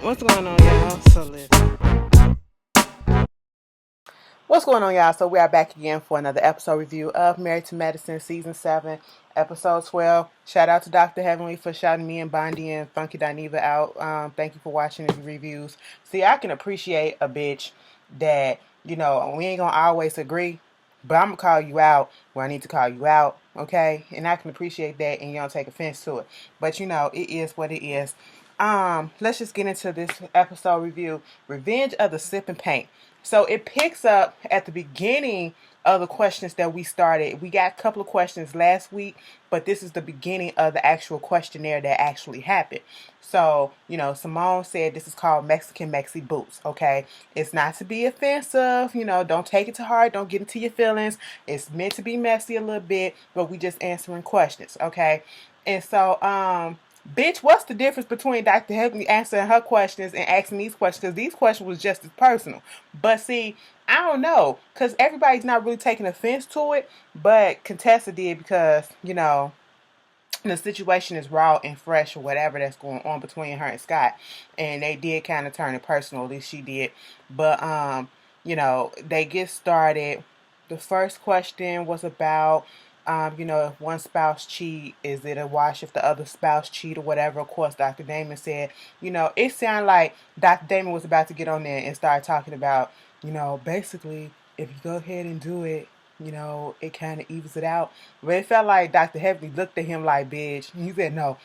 What's going on, y'all? So listen. What's going on, y'all? So we are back again for another episode review of Married to Medicine, Season 7, Episode 12. Shout out to Dr. Heavenly for shouting me and Bondi and Funky Dineva out. Thank you for watching the reviews. See, I can appreciate a bitch that, we ain't gonna always agree, but I'm gonna call you out where I need to call you out, okay? And I can appreciate that and you don't take offense to it. But it is what it is. Let's just get into this episode review. Revenge of the Sip and Paint. So it picks up at the beginning of the questions that we started. We got a couple of questions last week, but this is the beginning of the actual questionnaire that actually happened. So, Simone said this is called Mexican Mexi Boots, okay? It's not to be offensive, don't take it to heart, don't get into your feelings. It's meant to be messy a little bit, but we just answering questions, okay? And so, bitch, what's the difference between Dr. Heavenly answering her questions and asking these questions? Because these questions was just as personal. But see, I don't know, because everybody's not really taking offense to it, but Contessa did because, the situation is raw and fresh or whatever that's going on between her and Scott. And they did kind of turn it personal, at least she did. But, they get started. The first question was about if one spouse cheat, is it a wash if the other spouse cheat or whatever? Of course, Dr. Damon said, it sounded like Dr. Damon was about to get on there and start talking about, basically, if you go ahead and do it, it kind of evens it out. But it felt like Dr. Heavenly looked at him like, bitch. He said, no,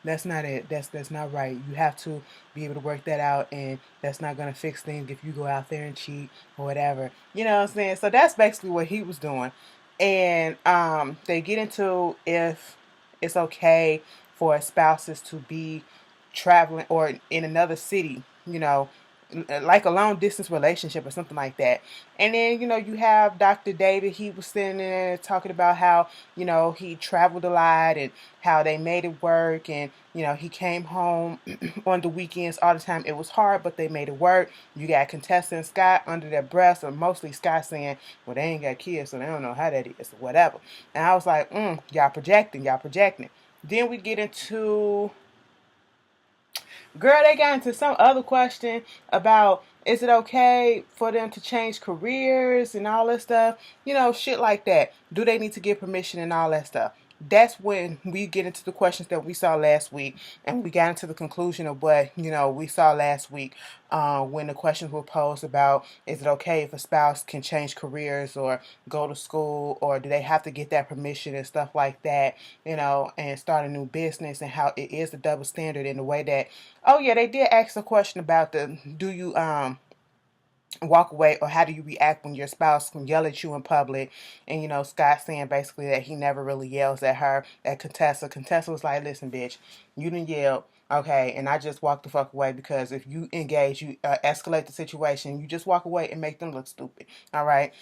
that's not it. That's not right. You have to be able to work that out, and that's not going to fix things if you go out there and cheat or whatever. You know what I'm saying? So that's basically what he was doing. And they get into if it's okay for spouses to be traveling or in another city, like a long distance relationship or something like that. And then, you have Dr. David. He was sitting there talking about how, he traveled a lot and how they made it work. And, he came home on the weekends all the time. It was hard, but they made it work. You got Contessa and Scott under their breath, or mostly Scott saying, well, they ain't got kids, so they don't know how that is or whatever. And I was like, y'all projecting. Then we get into, girl, they got into some other question about, is it okay for them to change careers and all that stuff? Shit like that. Do they need to get permission and all that stuff? That's when we get into the questions that we saw last week, and we got into the conclusion of what we saw last week, when the questions were posed about, is it okay if a spouse can change careers or go to school, or do they have to get that permission and stuff like that, and start a new business, and how it is a double standard in the way that, oh yeah, they did ask a question about do you walk away, or how do you react when your spouse can yell at you in public? And Scott saying basically that he never really yells at her, at Contessa was like, listen, bitch, you didn't yell, okay, and I just walked the fuck away, because if you engage, you escalate the situation, you just walk away and make them look stupid. All right.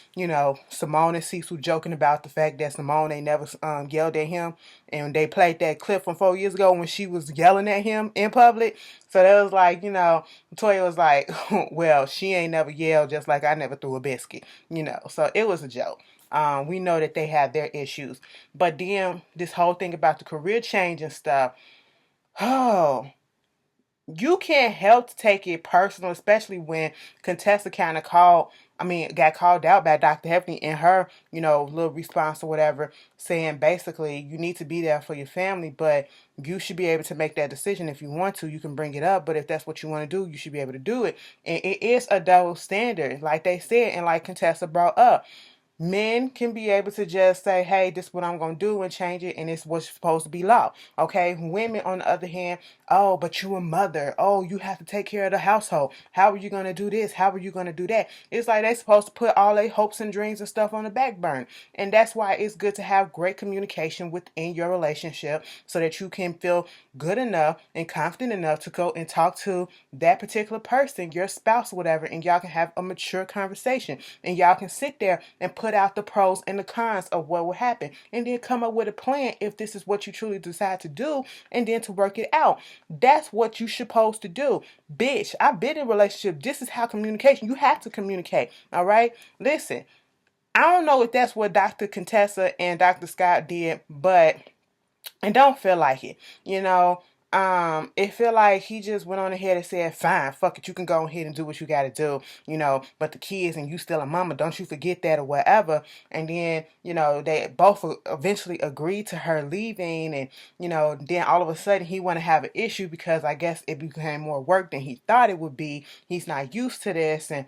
Simone and Cecil joking about the fact that Simone ain't never yelled at him, and they played that clip from 4 years ago when she was yelling at him in public. So that was like, Toya was like, well, she ain't never yelled, just like I never threw a biscuit, So it was a joke. We know that they have their issues. But then this whole thing about the career change and stuff, oh, you can't help to take it personal, especially when Contessa kind of got called out by Dr. Heavenly in her, little response or whatever, saying basically you need to be there for your family, but you should be able to make that decision. If you want to, you can bring it up, but if that's what you want to do, you should be able to do it. And it is a double standard, like they said, and like Contessa brought up. Men can be able to just say, hey, this is what I'm going to do, and change it, and it's what's supposed to be law. Okay? Women, on the other hand, oh, but you a mother. Oh, you have to take care of the household. How are you going to do this? How are you going to do that? It's like they're supposed to put all their hopes and dreams and stuff on the back burner. And that's why it's good to have great communication within your relationship, so that you can feel good enough and confident enough to go and talk to that particular person, your spouse or whatever, and y'all can have a mature conversation. And y'all can sit there and put out the pros and the cons of what will happen, and then come up with a plan if this is what you truly decide to do, and then to work it out. That's what you're supposed to do. Bitch, I've been in a relationship. This is how communication. You have to communicate. All right? Listen, I don't know if that's what Dr. Contessa and Dr. Scott did, but, and don't feel like it. It feel like he just went on ahead and said, fine, fuck it, you can go ahead and do what you gotta do, but the kids and you still a mama, don't you forget that or whatever. And then, they both eventually agreed to her leaving, and, then all of a sudden he wanna have an issue because I guess it became more work than he thought it would be. He's not used to this, and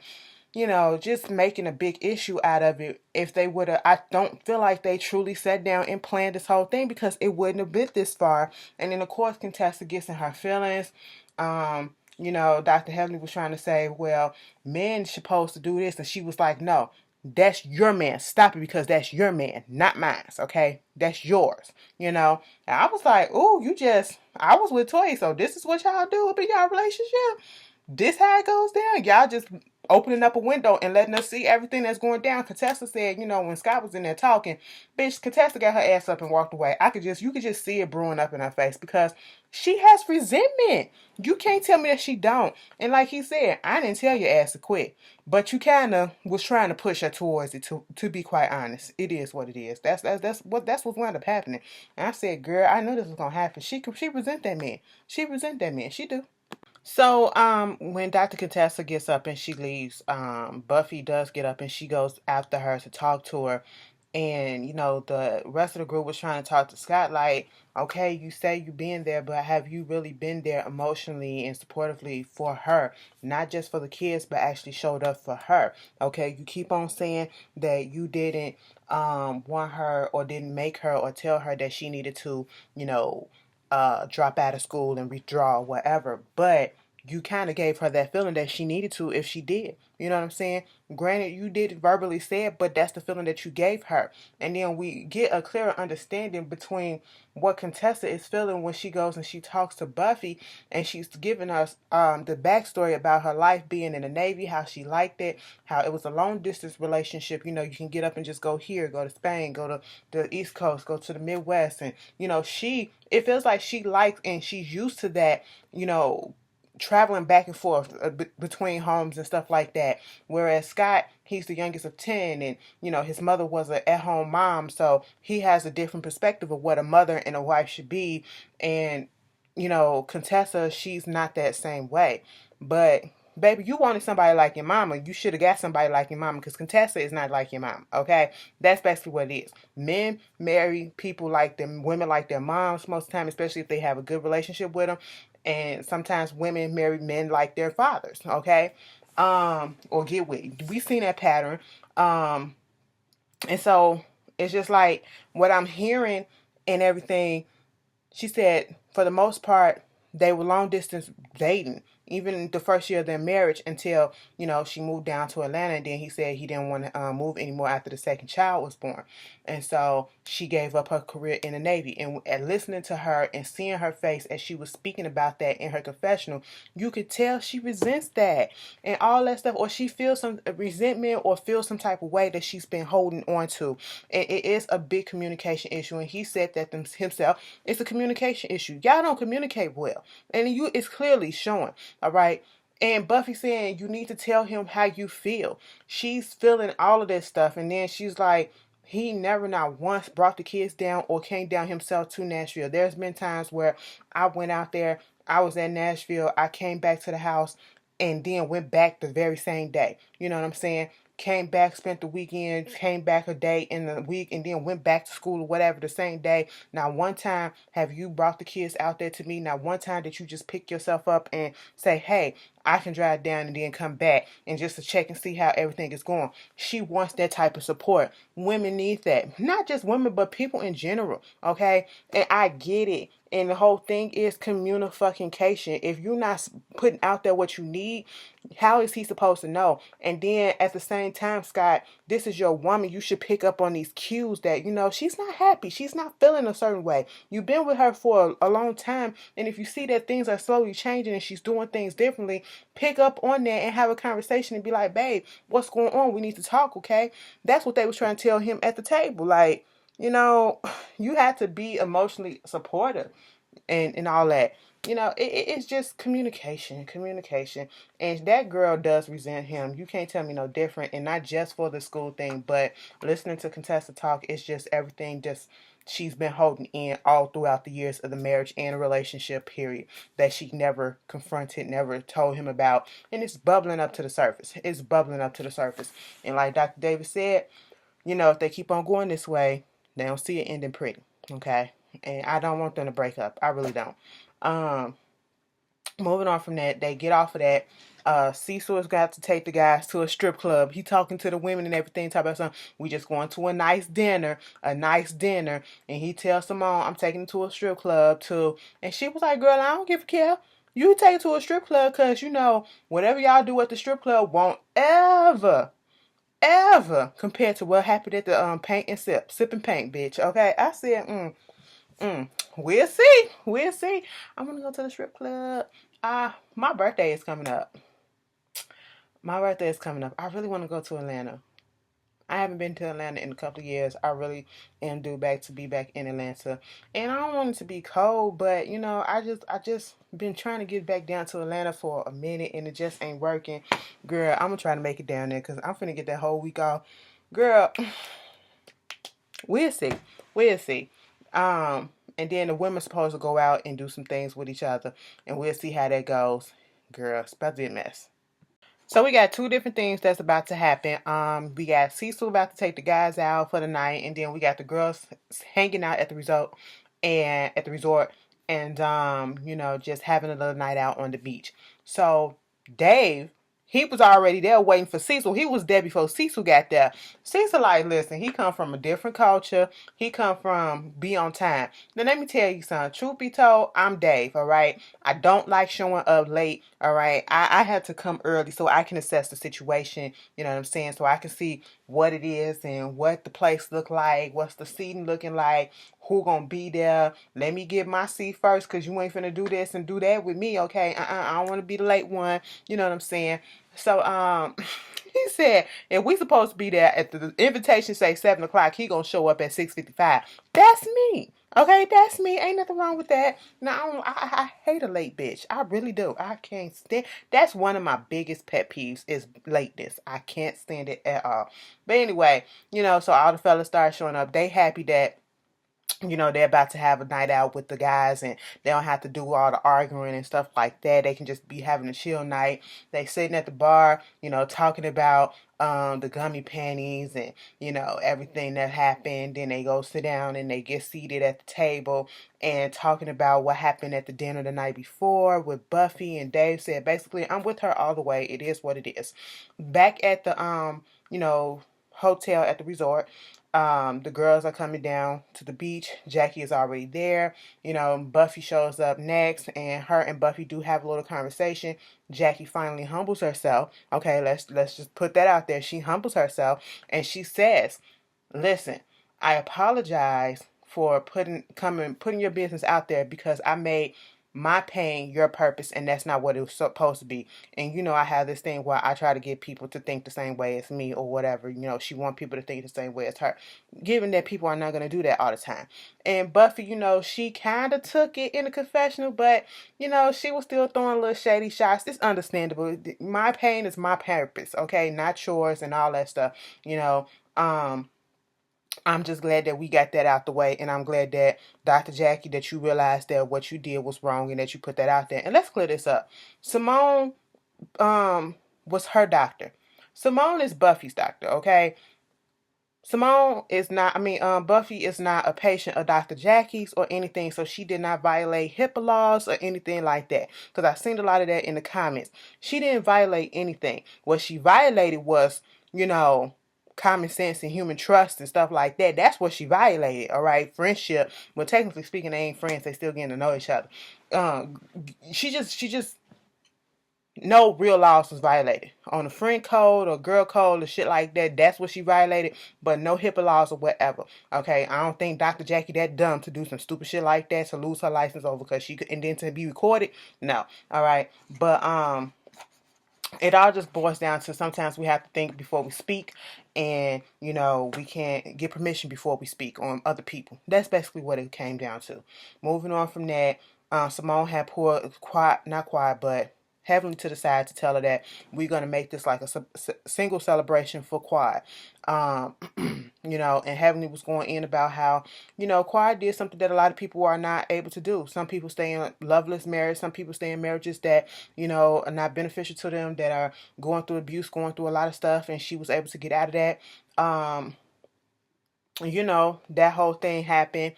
just making a big issue out of it. If they would have, I don't feel like they truly sat down and planned this whole thing, because it wouldn't have been this far. And then of course Contessa gets in her feelings. Dr. Heavenly was trying to say, well, men supposed to do this, and she was like, no, that's your man. Stop it, because that's your man, not mine. Okay, that's yours. And I was like, oh, I was with Toy, so this is what y'all do up in y'all relationship. This how it goes down. Y'all just opening up a window and letting us see everything that's going down. Contessa said, when Scott was in there talking, bitch, Contessa got her ass up and walked away. You could just see it brewing up in her face, because she has resentment. You can't tell me that she don't. And like he said, I didn't tell your ass to quit, but you kind of was trying to push her towards it. To be quite honest, it is what it is. That's what's wound up happening. And I said, girl, I knew this was gonna happen. She resent that man. She resent that man. She do. So, when Dr. Contessa gets up and she leaves, Buffy does get up and she goes after her to talk to her. And, the rest of the group was trying to talk to Scott like, okay, you say you've been there, but have you really been there emotionally and supportively for her? Not just for the kids, but actually showed up for her. Okay, you keep on saying that you didn't want her, or didn't make her, or tell her that she needed to, drop out of school and withdraw, whatever. But you kind of gave her that feeling that she needed to if she did. You know what I'm saying? Granted, you didn't verbally say it, but that's the feeling that you gave her. And then we get a clearer understanding between what Contessa is feeling when she goes and she talks to Buffy, and she's giving us the backstory about her life being in the Navy, how she liked it, how it was a long distance relationship. You can get up and just go here, go to Spain, go to the East Coast, go to the Midwest. And, it feels like she likes and she's used to that, traveling back and forth between homes and stuff like that. Whereas Scott, he's the youngest of 10, and his mother was an at-home mom, so he has a different perspective of what a mother and a wife should be. And Contessa, she's not that same way. But baby, you wanted somebody like your mama. You should have got somebody like your mama, because Contessa is not like your mama. Okay, that's basically what it is. Men marry people like them, women like their moms most of the time, especially if they have a good relationship with them. And sometimes women marry men like their fathers. Okay, or get with. We seen that pattern. And so it's just like what I'm hearing and everything. She said, for the most part, they were long distance dating, even the first year of their marriage, until, she moved down to Atlanta. And then he said he didn't want to move anymore after the second child was born. And so she gave up her career in the Navy. And listening to her and seeing her face as she was speaking about that in her confessional, you could tell she resents that and all that stuff, or she feels some resentment or feels some type of way that she's been holding on to. And it is a big communication issue. And he said that himself, it's a communication issue. Y'all don't communicate well. And it's clearly showing. All right. And Buffy saying you need to tell him how you feel. She's feeling all of this stuff. And then she's like, he never not once brought the kids down or came down himself to Nashville. There's been times where I went out there, I was at Nashville, I came back to the house, and then went back the very same day. You know what I'm saying? Came back, spent the weekend, came back a day in the week, and then went back to school or whatever the same day. Now, one time have you brought the kids out there to me? Now, one time did you just pick yourself up and say, hey, I can drive down and then come back and just to check and see how everything is going? She wants that type of support. Women need that. Not just women, but people in general, okay? And I get it. And the whole thing is communication. If you're not putting out there what you need, how is he supposed to know? And then at the same time, Scott, this is your woman. You should pick up on these cues that, she's not happy. She's not feeling a certain way. You've been with her for a long time. And if you see that things are slowly changing and she's doing things differently, pick up on that and have a conversation and be like, babe, what's going on? We need to talk, okay? That's what they was trying to tell him at the table. Like, you had to be emotionally supportive and all that. It's just communication. And that girl does resent him. You can't tell me no different. And not just for the school thing, but listening to Contessa talk, it's just everything just she's been holding in all throughout the years of the marriage and relationship period that she never confronted, never told him about. And it's bubbling up to the surface. It's bubbling up to the surface. And like Dr. Davis said, if they keep on going this way, they don't see it ending pretty. Okay? And I don't want them to break up. I really don't. Moving on from that, they get off of that. Cecil has got to take the guys to a strip club. He talking to the women and everything, talking about something. We just going to a nice dinner, and he tells Simone, I'm taking him to a strip club too. And she was like, girl, I don't give a care. You take it to a strip club because, whatever y'all do at the strip club won't ever compare to what happened at the paint and sipping paint, bitch. Okay, I said, we'll see. I'm gonna go to the strip club. My birthday is coming up. I really want to go to Atlanta. I haven't been to Atlanta in a couple of years. I really am due to be back in Atlanta. And I don't want it to be cold, but I just been trying to get back down to Atlanta for a minute and it just ain't working. Girl, I'm gonna try to make it down there because I'm finna get that whole week off. Girl, we'll see. And then the women's supposed to go out and do some things with each other, and we'll see how that goes. Girl, it's about to be a mess. So we got two different things that's about to happen. We got Cecil about to take the guys out for the night, and then we got the girls hanging out at the resort and just having a little night out on the beach. So Dave, he was already there waiting for Cecil. He was there before Cecil got there. Cecil, like, listen, he come from a different culture. He come from be on time. Now, let me tell you something. Truth be told, I'm Dave, all right? I don't like showing up late, all right? I had to come early so I can assess the situation, you know what I'm saying? So I can see what it is and what the place look like, what's the seating looking like, who gonna be there. Let me get my seat first because you ain't finna do this and do that with me, okay? I don't want to be the late one, you know what I'm saying? So, he said, if we supposed to be there at the invitation say 7 o'clock, he gonna show up at 6:55. That's me. Okay, that's me. Ain't nothing wrong with that. No, I hate a late bitch. I really do. I can't stand. That's one of my biggest pet peeves is lateness. I can't stand it at all. But anyway, so all the fellas start showing up. They happy that they're about to have a night out with the guys and they don't have to do all the arguing and stuff like that. They can just be having a chill night. They sitting at the bar, talking about the gummy panties and, everything that happened. Then they go sit down and they get seated at the table and talking about what happened at the dinner the night before with Buffy. And Dave said, basically, I'm with her all the way. It is what it is. Back at the, hotel at the resort, the girls are coming down to the beach. Jackie is already there. Buffy shows up next, and her and Buffy do have a little conversation. Jackie finally humbles herself. Okay, let's just put that out there. She humbles herself, and she says, "Listen, I apologize for putting your business out there because I made my pain your purpose, and that's not what it was supposed to be. And I have this thing where I try to get people to think the same way as me or whatever. She wants people to think the same way as her, given that people are not going to do that all the time." And Buffy, she kind of took it in the confessional, but she was still throwing little shady shots. It's understandable. My pain is my purpose, okay, not yours and all that stuff. I'm just glad that we got that out the way, and I'm glad that Dr. Jackie, that you realized that what you did was wrong and that you put that out there. And let's clear this up. Simone was her doctor. Simone is Buffy's doctor, okay? Buffy is not a patient of Dr. Jackie's or anything, so she did not violate HIPAA laws or anything like that. Because I've seen a lot of that in the comments. She didn't violate anything. What she violated was, common sense and human trust and stuff like that. That's what she violated, all right? Friendship. Well, technically speaking, they ain't friends. They still getting to know each other. She just no real laws was violated. On the friend code or girl code or shit like that, that's what she violated, but no HIPAA laws or whatever. Okay, I don't think Dr. Jackie that dumb to do some stupid shit like that, to lose her license over because she could, and then to be recorded. No, all right. But it all just boils down to sometimes we have to think before we speak, and we can't get permission before we speak on other people. That's basically what it came down to. Moving on from that, Simone had Heavenly to the side to tell her that we're going to make this like a single celebration for Quad. And Heavenly was going in about how, Quad did something that a lot of people are not able to do. Some people stay in loveless marriage. Some people stay in marriages that, are not beneficial to them, that are going through abuse, going through a lot of stuff. And she was able to get out of that. That whole thing happened.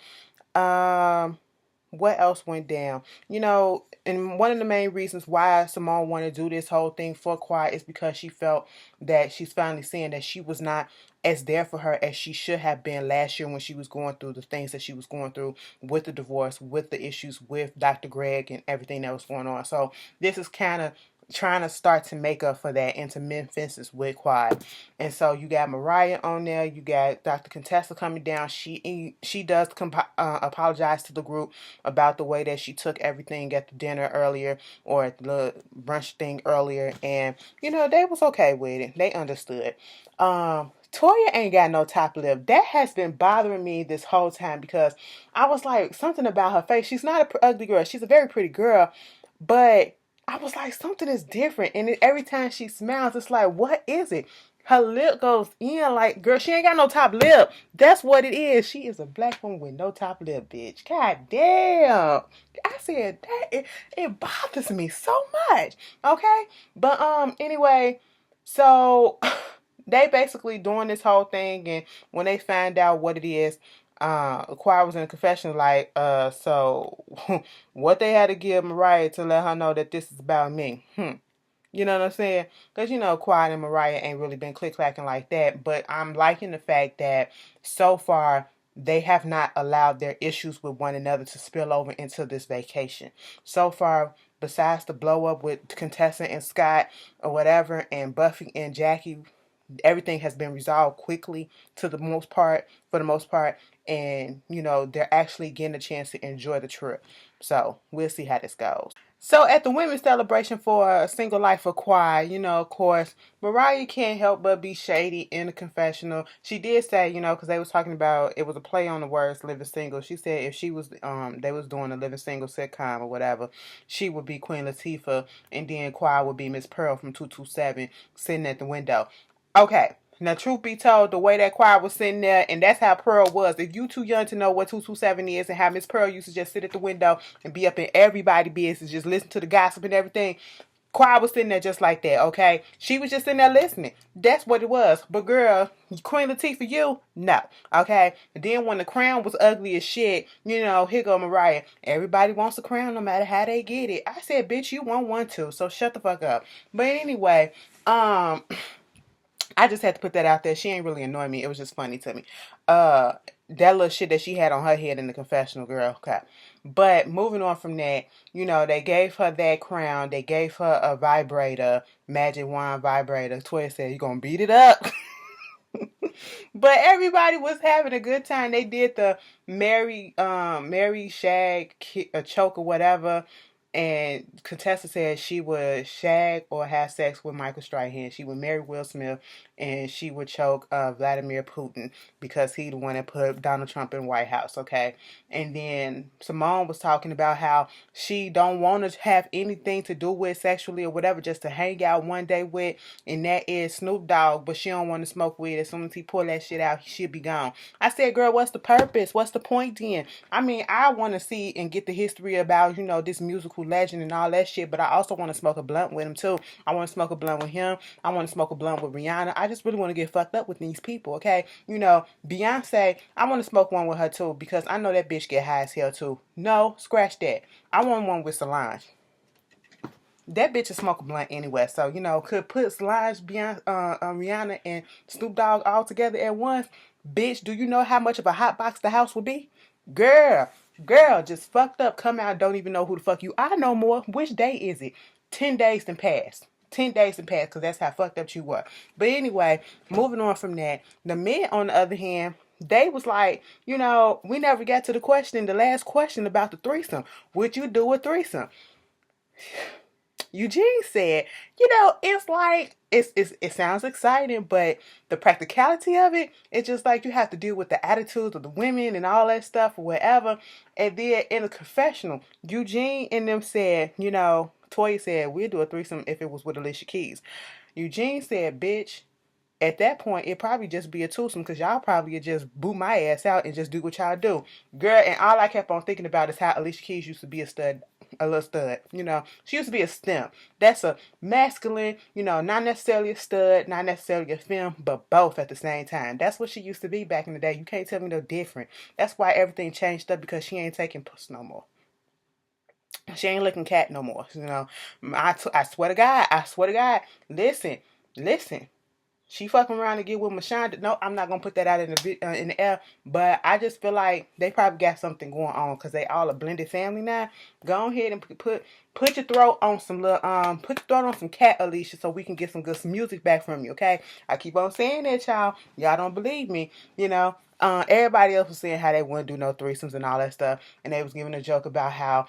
What else went down? And one of the main reasons why Simone wanted to do this whole thing for Quiet is because she felt that she's finally seeing that she was not as there for her as she should have been last year when she was going through the things that she was going through with the divorce, with the issues with Dr. Greg and everything that was going on. So this is kind of trying to start to make up for that into Memphis with Quad. And so you got Mariah on there. You got Dr. Contessa coming down. She does apologize to the group about the way that she took everything at the dinner earlier or at the brunch thing earlier. And, they was okay with it. They understood. Toya ain't got no top lip. That has been bothering me this whole time because I was like, something about her face. She's not an ugly girl. She's a very pretty girl. But I was like, something is different. And every time she smiles, it's like, what is it? Her lip goes in like, girl, she ain't got no top lip. That's what it is. She is a black woman with no top lip, bitch. God damn. I said that it bothers me so much. Okay? But anyway, so they basically doing this whole thing, and when they find out what it is, Choir was in a confession like, so what they had to give Mariah to let her know that this is about me. You know what I'm saying? Because, Choir and Mariah ain't really been click-clacking like that. But I'm liking the fact that so far they have not allowed their issues with one another to spill over into this vacation. So far, besides the blow up with Contessa and Scott or whatever, and Buffy and Jackie, everything has been resolved quickly for the most part. And, they're actually getting a chance to enjoy the trip. So we'll see how this goes. So at the women's celebration for a Single Life for Quad, of course, Mariah can't help but be shady in the confessional. She did say, because they was talking about, it was a play on the words living single. She said if she was, they was doing a living single sitcom or whatever, she would be Queen Latifah and then Quad would be Miss Pearl from 227 sitting at the window. Okay. Now, truth be told, the way that Choir was sitting there, and that's how Pearl was. If you too young to know what 227 is and how Miss Pearl used to just sit at the window and be up in everybody's business, just listen to the gossip and everything, Choir was sitting there just like that, okay? She was just sitting there listening. That's what it was. But girl, Queen Latifah, you? No, okay? And then when the crown was ugly as shit, here go Mariah. Everybody wants a crown no matter how they get it. I said, bitch, you want one too, so shut the fuck up. But anyway, I just had to put that out there. She ain't really annoying me. It was just funny to me. That little shit that she had on her head in the confessional, girl. Okay. But moving on from that, they gave her that crown. They gave her a vibrator, magic wand vibrator. Toya said, you gonna beat it up? But everybody was having a good time. They did the Mary Shag choke or whatever. And Contessa said she would shag or have sex with Michael Strahan. She would marry Will Smith, and she would choke Vladimir Putin because he the one that put Donald Trump in White House, okay? And then Simone was talking about how she don't want to have anything to do with sexually or whatever, just to hang out one day with, and that is Snoop Dogg, but she don't want to smoke weed. As soon as he pull that shit out, she'll be gone. I said, girl, what's the purpose? What's the point then? I mean, I want to see and get the history about, this musical legend and all that shit, but I also want to smoke a blunt with him too. I want to smoke a blunt with him. I want to smoke a blunt with Rihanna. I just really want to get fucked up with these people, okay? Beyonce, I want to smoke one with her too because I know that bitch get high as hell too. No, scratch that. I want one with Solange. That bitch is smoke a blunt anyway, so could put Solange, Beyonce, Rihanna, and Snoop Dogg all together at once. Bitch, do you know how much of a hot box the house would be? Girl, just fucked up, come out, don't even know who the fuck you are no more. Which day is it? 10 days and passed. 10 days and passed because that's how fucked up you were. But anyway, moving on from that, the men, on the other hand, they was like, we never got to the last question about the threesome. Would you do a threesome? Eugene said, it's like, it sounds exciting, but the practicality of it, it's just like you have to deal with the attitudes of the women and all that stuff or whatever. And then in the confessional, Eugene and them said, Toya said, we'll do a threesome if it was with Alicia Keys. Eugene said, bitch, at that point, it probably just be a twosome because y'all probably would just boot my ass out and just do what y'all do. Girl, and all I kept on thinking about is how Alicia Keys used to be a little stud. You know, she used to be a stimp. That's a masculine, you know, not necessarily a stud, not necessarily a femme, but both at the same time. That's what she used to be back in the day. You can't tell me no different. That's why everything changed up because she ain't taking puss no more. She ain't looking cat no more. You know, I swear to God, listen. She fucking around to get with Mashonda. No, I'm not gonna put that out in the air. But I just feel like they probably got something going on because they all a blended family now. Go ahead and put your throat on some little put your throat on some cat, Alicia, so we can get some good music back from you. Okay, I keep on saying that, y'all. Y'all don't believe me, you know. Everybody else was saying how they wouldn't do no threesomes and all that stuff, and they was giving a joke about how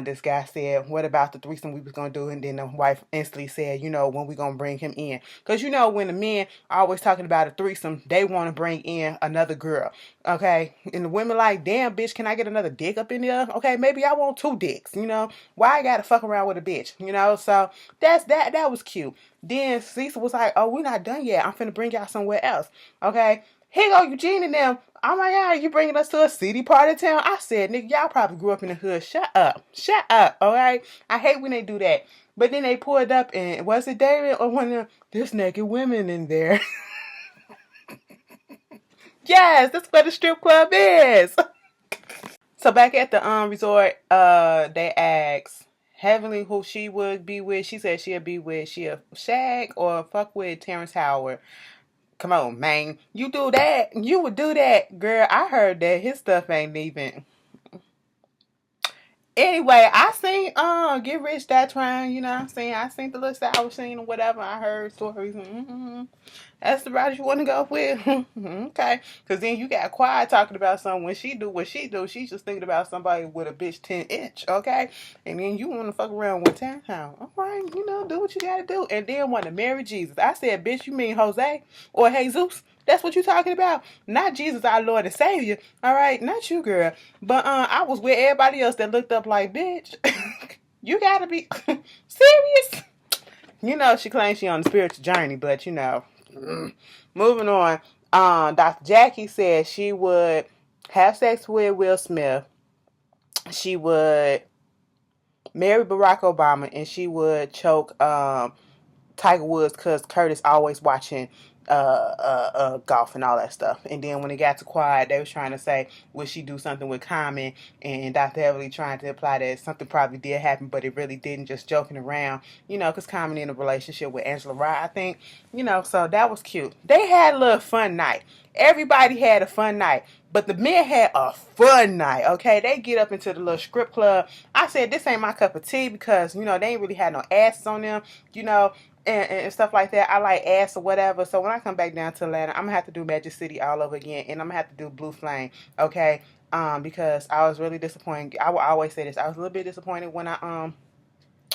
this guy said, what about the threesome we was going to do? And then the wife instantly said, you know, when we going to bring him in. Because, you know, when the men are always talking about a threesome, they want to bring in another girl. Okay? And the women like, damn, bitch, can I get another dick up in there? Okay, maybe I want 2 dicks, you know? Why I got to fuck around with a bitch, you know? So that was cute. Then Cecil was like, oh, we're not done yet. I'm finna bring y'all somewhere else. Okay? Here go Eugene and them. Oh my God, you bringing us to a city part of town? I said, nigga, y'all probably grew up in the hood. Shut up, all right? I hate when they do that. But then they pulled up and, was it David or one of them? There's naked women in there. Yes, that's what the strip club is. So back at the resort, they asked Heavenly who she would be with. She said she'll shag or fuck with Terrence Howard. Come on, man. You do that. You would do that. Girl, I heard that his stuff ain't even. Anyway, I seen Get Rich That Trying, you know what I'm saying? I seen the little sour scene or whatever. I heard stories. That's the route you want to go with? Okay. Because then you got quiet talking about something. When she do what she do, she's just thinking about somebody with a bitch 10-inch, okay? And then you want to fuck around with Town. All right, you know, do what you got to do. And then want to marry Jesus. I said, bitch, you mean Jose or Jesus? That's what you talking about. Not Jesus, our Lord and Savior. All right, not you, girl. But I was with everybody else that looked up like, bitch, you got to be serious. You know, she claims she on the spiritual journey, but you know, moving on. Dr. Jackie said she would have sex with Will Smith. She would marry Barack Obama, and she would choke Tiger Woods because Curtis always watching golf and all that stuff. And then when it got to quiet, they was trying to say, would she do something with Common? And Dr. Heavily trying to imply that something probably did happen, but it really didn't, just joking around, you know, because Common in a relationship with Angela Rye, I think, you know, so that was cute. They had a little fun night. Everybody had a fun night. But the men had a fun night, okay? They get up into the little script club. I said, this ain't my cup of tea because, you know, they ain't really had no asses on them, you know, and stuff like that. I like ass or whatever. So when I come back down to Atlanta, I'm going to have to do Magic City all over again. And I'm going to have to do Blue Flame, okay? Because I was really disappointed. I will always say this. I was a little bit disappointed when I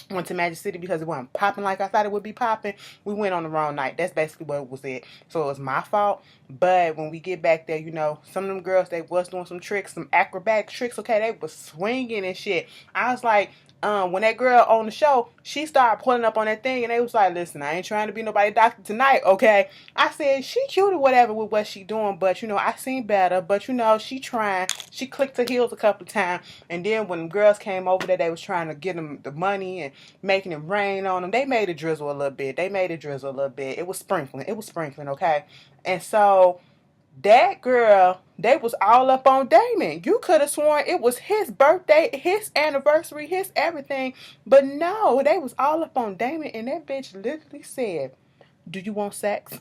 went to Magic City because it wasn't popping like I thought it would be popping. We went on the wrong night. That's basically what it was it. So it was my fault. But when we get back there, you know, some of them girls, they was doing some tricks, some acrobatic tricks, okay? They was swinging and shit. I was like, when that girl on the show, she started pulling up on that thing, and they was like, listen, I ain't trying to be nobody doctor tonight, okay? I said, she cute or whatever with what she doing, but, you know, I seen better, but, you know, she trying. She clicked her heels a couple of times, and then when the girls came over there, they was trying to get them the money and making it rain on them. They made it drizzle a little bit. It was sprinkling, okay? And so that girl, they was all up on Damon. You could have sworn it was his birthday, his anniversary, his everything. But no, they was all up on Damon, and that bitch literally said, do you want sex?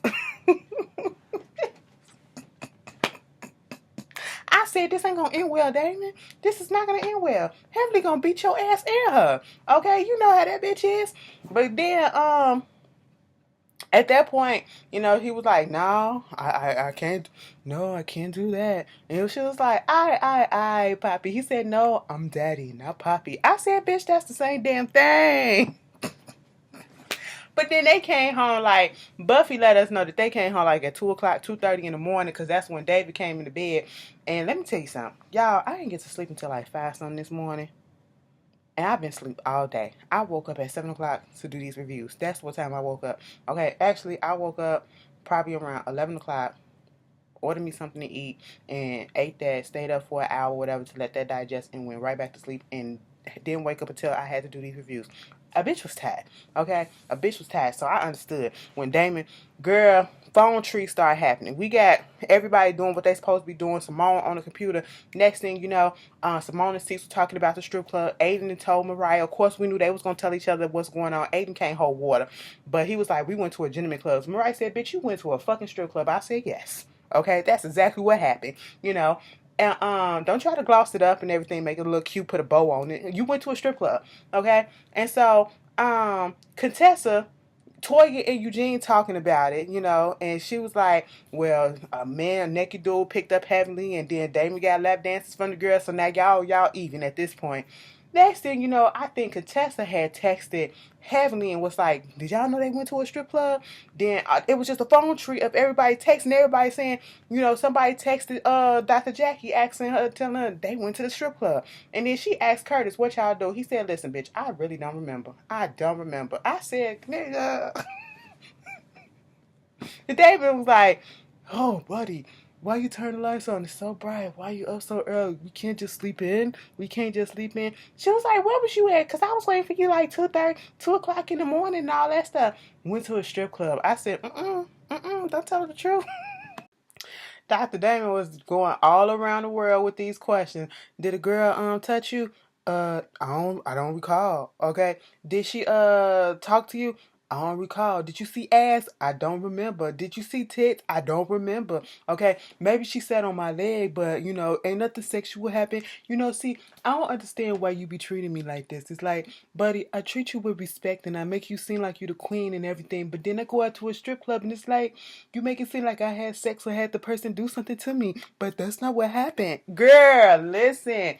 I said, this ain't gonna end well, Damon. This is not gonna end well. Heavily gonna beat your ass and her. Okay, you know how that bitch is. But then, at that point, you know, he was like, no, I can't, no, I can't do that. And she was like, I, Poppy. He said, no, I'm Daddy, not Poppy. I said, bitch, that's the same damn thing. But then they came home, like, Buffy let us know that they came home, like, at 2 o'clock, 2:30 in the morning, because that's when David came into bed. And let me tell you something. Y'all, I didn't get to sleep until, like, 5 something this morning. And I've been asleep all day. I woke up at 7 o'clock to do these reviews. That's what time I woke up. Okay, actually, I woke up probably around 11 o'clock, ordered me something to eat, and ate that, stayed up for an hour, whatever, to let that digest, and went right back to sleep, and didn't wake up until I had to do these reviews. A bitch was tired, okay? A bitch was tired, so I understood when Damon, girl, phone tree started happening. We got everybody doing what they supposed to be doing. Simone on the computer. Next thing you know, Simone and Cease were talking about the strip club. Aiden told Mariah. Of course, we knew they was going to tell each other what's going on. Aiden can't hold water. But he was like, we went to a gentleman club. Mariah said, bitch, you went to a fucking strip club. I said, yes. Okay, that's exactly what happened, you know. And don't try to gloss it up and everything, make it look cute, put a bow on it. You went to a strip club, okay? And so, Contessa, Toya and Eugene talking about it, you know, and she was like, well, a naked dude picked up Heavenly, and then Damon got lap dances from the girl, so now y'all even at this point. Next thing you know, I think Contessa had texted Heavenly and was like, did y'all know they went to a strip club? Then it was just a phone tree of everybody texting everybody saying, you know, somebody texted Dr. Jackie asking her, telling her they went to the strip club. And then she asked Curtis, what y'all do? He said, listen, bitch, I really don't remember. I don't remember. I said, nigga. And David was like, oh, buddy, why you turn the lights on? It's so bright. Why you up so early? We can't just sleep in. We can't just sleep in. She was like, where was you at? Because I was waiting for you like 2 o'clock in the morning and all that stuff. Went to a strip club. I said, don't tell her the truth. Dr. Damon was going all around the world with these questions. Did a girl touch you? I don't recall. Okay. Did she talk to you? I don't recall. Did you see ass? I don't remember. Did you see tits? I don't remember. Okay, maybe she sat on my leg, but you know, ain't nothing sexual happen. You know, see, I don't understand why you be treating me like this. It's like, buddy, I treat you with respect and I make you seem like you the queen and everything, but then I go out to a strip club and it's like, you make it seem like I had sex or had the person do something to me, but that's not what happened. Girl, listen.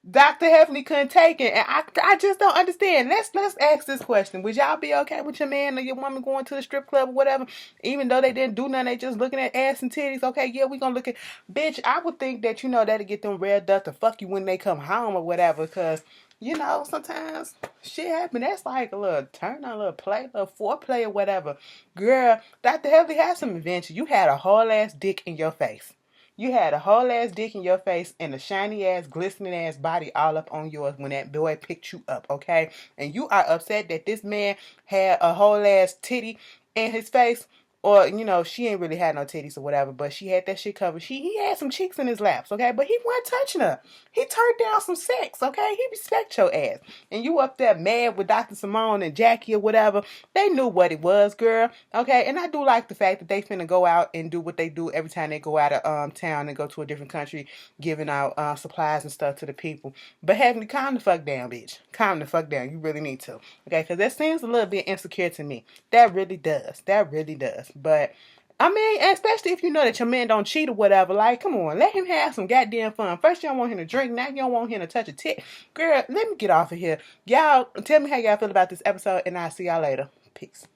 Dr. Heavenly couldn't take it, and I just don't understand. Let's ask this question: would y'all be okay with your man or your woman going to the strip club or whatever, even though they didn't do nothing, they just looking at ass and titties? Okay, yeah, we gonna look at, bitch. I would think that you know that'll get them revved up to fuck you when they come home or whatever, because you know sometimes shit happen. That's like a little turn on, a little play, a little foreplay or whatever. Girl, Dr. Heavenly had some adventure. You had a whole ass dick in your face. You had a whole ass dick in your face and a shiny ass, glistening ass body all up on yours when that boy picked you up, okay? And you are upset that this man had a whole ass titty in his face. Or, you know, she ain't really had no titties or whatever, but she had that shit covered. He had some cheeks in his laps, okay? But he wasn't touching her. He turned down some sex, okay? He respect your ass. And you up there mad with Dr. Simone and Jackie or whatever. They knew what it was, girl, okay? And I do like the fact that they finna go out and do what they do every time they go out of town and go to a different country, giving out supplies and stuff to the people. But Heavenly, calm the fuck down, bitch. Calm the fuck down. You really need to, okay? Because that seems a little bit insecure to me. That really does. That really does. But I mean, especially if you know that your man don't cheat or whatever, like, come on, let him have some goddamn fun. First you don't want him to drink, now you don't want him to touch a tit. Girl, let me get off of here. Y'all, tell me how y'all feel about this episode, and I'll see y'all later. Peace.